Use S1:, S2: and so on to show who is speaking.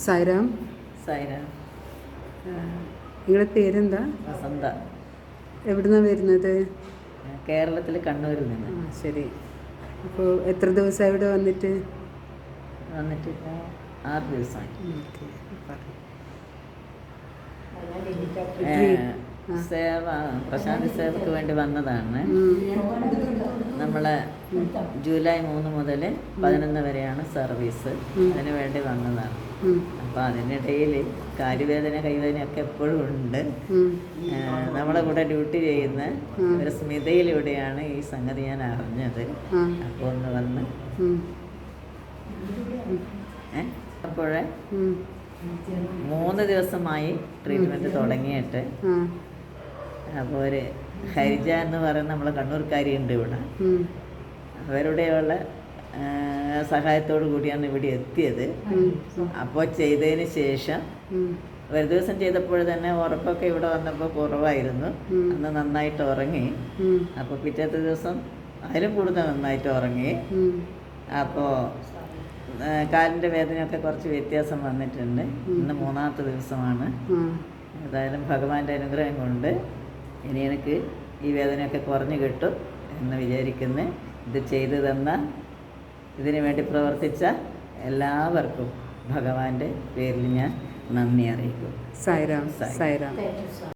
S1: സായിരാം.
S2: സൈന
S1: നിങ്ങളുടെ പേരെന്താ?
S2: വസന്ത.
S1: എവിടുന്നാണ് വരുന്നത്?
S2: കേരളത്തിൽ കണ്ണൂരിൽ നിന്ന്.
S1: ശരി. അപ്പോൾ എത്ര ദിവസമായി ഇവിടെ വന്നിട്ട്?
S2: വന്നിട്ട് ഇപ്പോൾ 6 ദിവസമായി. സേവ പ്രശാന്തി സേവക്ക് വേണ്ടി വന്നതാണ്. നമ്മളെ ജൂലൈ 3 മുതൽ 11 വരെയാണ് സർവീസ്. അതിന് വേണ്ടി വന്നതാണ്. അപ്പോൾ അതിനിടയിൽ കാര്യവേദന കൈവേദനയൊക്കെ എപ്പോഴും ഉണ്ട്. നമ്മളെ കൂടെ ഡ്യൂട്ടി ചെയ്യുന്ന ഒരു സ്മിതയിലൂടെയാണ് ഈ സംഗതി ഞാൻ അറിഞ്ഞത്. അപ്പോൾ ഒന്ന് വന്ന് അപ്പോഴേ 3 ദിവസമായി ട്രീറ്റ്മെൻറ്റ് തുടങ്ങിയിട്ട്. അപ്പോൾ ഒരു ഹരിജ എന്ന് പറയുന്ന നമ്മളെ കണ്ണൂർക്കാരിയുണ്ട് ഇവിടെ. അവരുടെയുള്ള സഹായത്തോടു കൂടിയാണ് ഇവിടെ എത്തിയത്. അപ്പോൾ ചെയ്തതിന് ശേഷം ഒരു ദിവസം ചെയ്തപ്പോൾ തന്നെ ഉറക്കമൊക്കെ ഇവിടെ വന്നപ്പോൾ കുറവായിരുന്നു. അന്ന് നന്നായിട്ട് ഉറങ്ങി. അപ്പോൾ പിറ്റേത്തെ ദിവസം അതിലും കൂടുതൽ നന്നായിട്ട് ഉറങ്ങി. അപ്പോൾ കാലിൻ്റെ വേദനയൊക്കെ കുറച്ച് വ്യത്യാസം വന്നിട്ടുണ്ട്. ഇന്ന് 3ാമത്തെ ദിവസമാണ്. ഏതായാലും ഭഗവാന്റെ അനുഗ്രഹം കൊണ്ട് ഇനി എനിക്ക് ഈ വേദനയൊക്കെ കുറഞ്ഞു കിട്ടും എന്ന് വിചാരിക്കുന്നു. ഇത് ചെയ്തു തന്ന, ഇതിനു വേണ്ടി പ്രവർത്തിച്ച എല്ലാവർക്കും ഭഗവാന്റെ പേരിൽ ഞാൻ നന്ദി അറിയിക്കും.
S1: സായിരാം. സായിരാം.